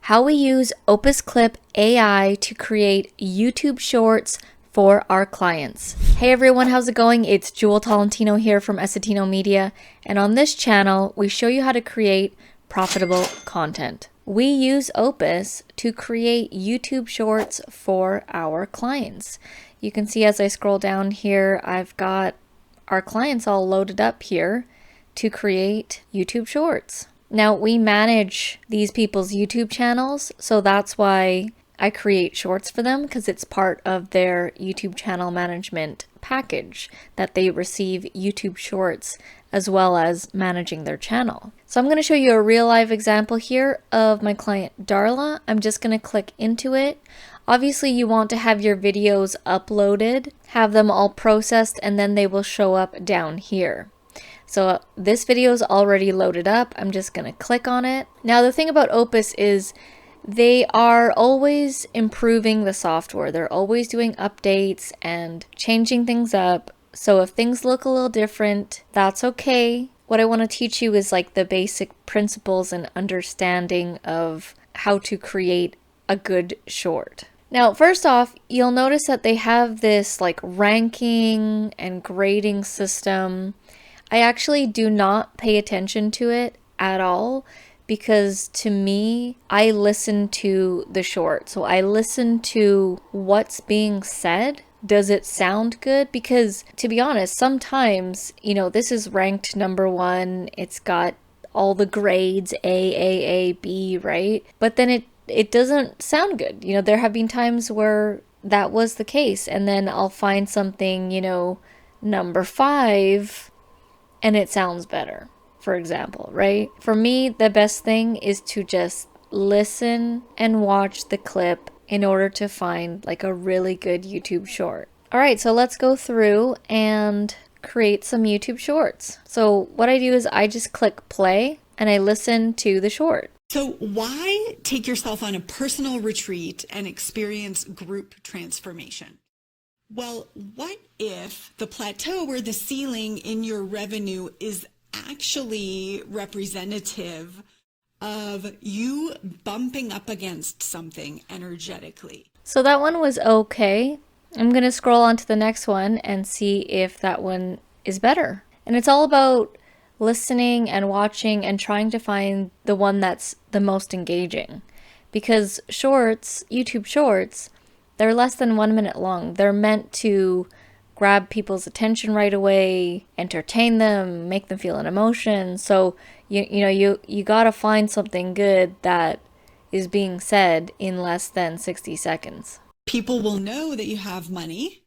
how we use Opus Clip AI to create YouTube shorts for our clients. Hey everyone, how's it going? It's Tolentino here from Essetinomedia, and on this channel, we show you how to create profitable content. We use Opus to create YouTube shorts for our clients. You can see as I scroll down here, I've got our clients all loaded up here to create YouTube shorts. Now we manage these people's YouTube channels, so that's why I create shorts for them, because it's part of their YouTube channel management package that they receive YouTube shorts as well as managing their channel. So I'm going to show you a real live example here of my client Darla. I'm just going to click into it. Obviously you want to have your videos uploaded, have them all processed, and then they will show up down here. So this video is already loaded up. I'm just going to click on it. Now the thing about Opus is they are always improving the software. They're always doing updates and changing things up. So if things look a little different, that's okay. What I want to teach you is like the basic principles and understanding of how to create a good short. Now, first off, you'll notice that they have this like ranking and grading system. I actually do not pay attention to it at all, because to me, I listen to the short. So I listen to what's being said. Does it sound good? Because to be honest, sometimes, this is ranked #1. It's got all the grades, A, B, right? But then it doesn't sound good. There have been times where that was the case, and then I'll find something, #5, and it sounds better, for example, right? For me, the best thing is to just listen and watch the clip in order to find like a really good YouTube short. All right, so let's go through and create some YouTube shorts. So what I do is I just click play and I listen to the short. So why take yourself on a personal retreat and experience group transformation? Well, what if the plateau or the ceiling in your revenue is actually representative of you bumping up against something energetically? So that one was okay. I'm going to scroll on to the next one and see if that one is better. And it's all about listening and watching and trying to find the one that's the most engaging. Because shorts, YouTube shorts, they're less than 1 minute long. They're meant to grab people's attention right away, entertain them, make them feel an emotion. So you gotta find something good that is being said in less than 60 seconds. People will know that you have money,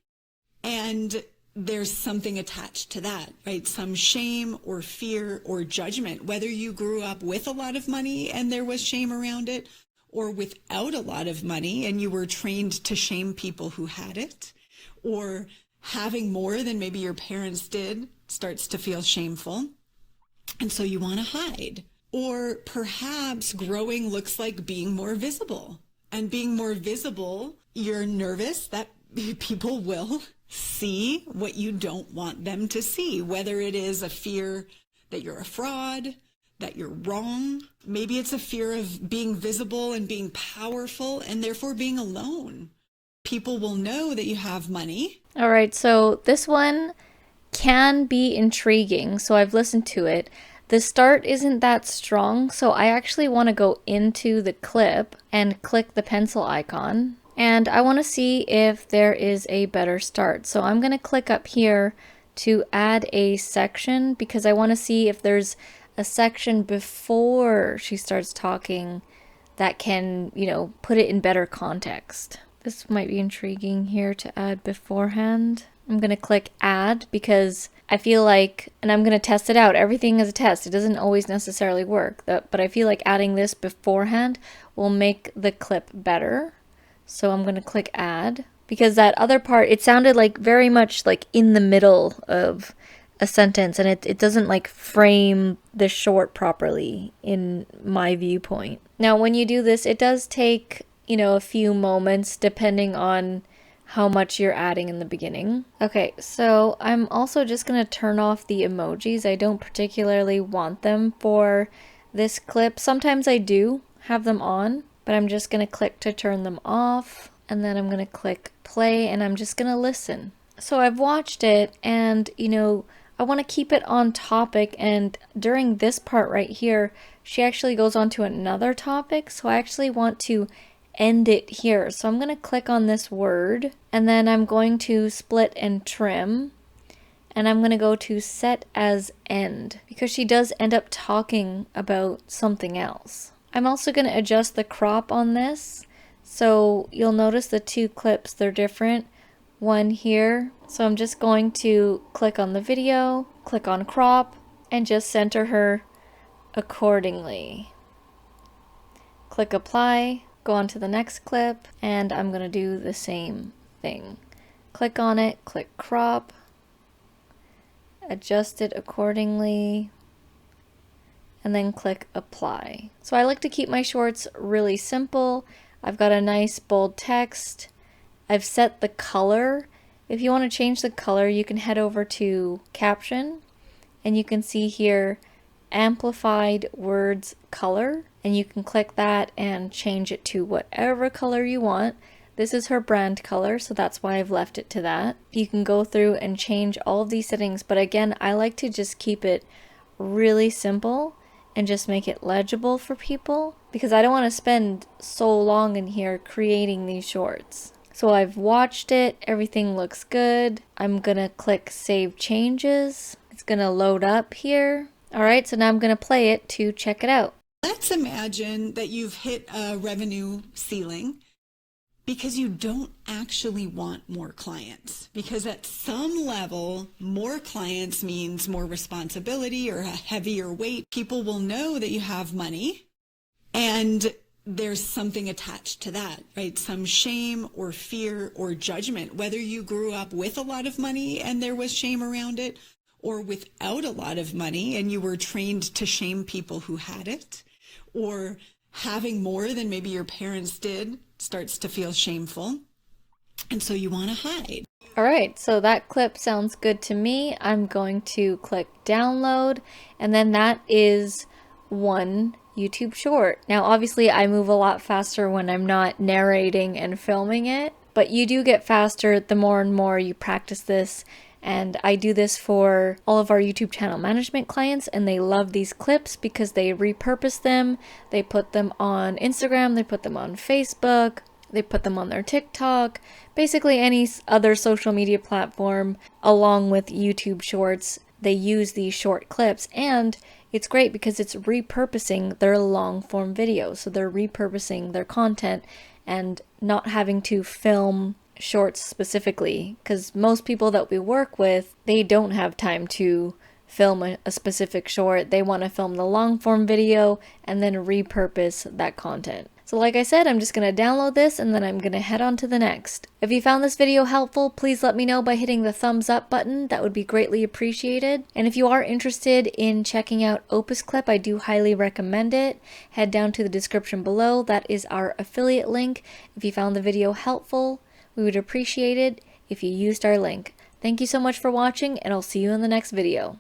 and there's something attached to that, right? Some shame or fear or judgment, whether you grew up with a lot of money and there was shame around it, or without a lot of money and you were trained to shame people who had it, or having more than maybe your parents did starts to feel shameful, and so you want to hide. Or perhaps growing looks like being more visible, and being more visible, you're nervous that people will see what you don't want them to see, whether it is a fear that you're a fraud, that you're wrong. Maybe it's a fear of being visible and being powerful and therefore being alone. People will know that you have money. All right, so this one can be intriguing, so I've listened to it. The start isn't that strong, so I actually want to go into the clip and click the pencil icon, and I want to see if there is a better start. So I'm going to click up here to add a section, because I want to see if there's a section before she starts talking that can, put it in better context. This might be intriguing here to add beforehand. I'm going to click add because I feel like, and I'm going to test it out. Everything is a test. It doesn't always necessarily work, but I feel like adding this beforehand will make the clip better. So I'm going to click add, because that other part, it sounded like very much like in the middle of a sentence, and it doesn't like frame the short properly in my viewpoint. Now when you do this, it does take a few moments depending on how much you're adding in the beginning. Okay, so I'm also just gonna turn off the emojis. I don't particularly want them for this clip. Sometimes I do have them on, but I'm just going to click to turn them off, and then I'm going to click play, and I'm just going to listen. So I've watched it, and I want to keep it on topic, and during this part right here, she actually goes on to another topic, so I actually want to end it here. So I'm going to click on this word, and then I'm going to split and trim, and I'm going to go to set as end, because she does end up talking about something else. I'm also going to adjust the crop on this, so you'll notice the two clips, they're different. One here, so I'm just going to click on the video, click on crop, and just center her accordingly. Click apply, go on to the next clip, and I'm going to do the same thing. Click on it, click crop, adjust it accordingly, and then click apply. So I like to keep my shorts really simple. I've got a nice bold text. I've set the color. If you want to change the color, you can head over to caption, and you can see here amplified words color, and you can click that and change it to whatever color you want. This is her brand color, so that's why I've left it to that. You can go through and change all of these settings, but again, I like to just keep it really simple and just make it legible for people, because I don't want to spend so long in here creating these shorts. So I've watched it, everything looks good. I'm gonna click save changes. It's gonna load up here. Alright, so now I'm gonna play it to check it out. Let's imagine that you've hit a revenue ceiling because you don't actually want more clients. Because at some level, more clients means more responsibility or a heavier weight. People will know that you have money, and there's something attached to that, right? Some shame or fear or judgment, whether you grew up with a lot of money and there was shame around it, or without a lot of money and you were trained to shame people who had it, or having more than maybe your parents did starts to feel shameful, and so you want to hide. Alright, so that clip sounds good to me. I'm going to click download, and then that is one YouTube short. Now obviously I move a lot faster when I'm not narrating and filming it, but you do get faster the more and more you practice this. And I do this for all of our YouTube channel management clients, and they love these clips because they repurpose them. They put them on Instagram, they put them on Facebook, they put them on their TikTok, basically any other social media platform. Along with YouTube shorts, they use these short clips, and it's great because it's repurposing their long form videos. So they're repurposing their content and not having to film shorts specifically, because most people that we work with, they don't have time to film a specific short. They want to film the long form video and then repurpose that content. So like I said, I'm just going to download this and then I'm going to head on to the next. If you found this video helpful, please let me know by hitting the thumbs up button. That would be greatly appreciated. And if you are interested in checking out Opus Clip, I do highly recommend it. Head down to the description below. That is our affiliate link. If you found the video helpful, we would appreciate it if you used our link. Thank you so much for watching, and I'll see you in the next video.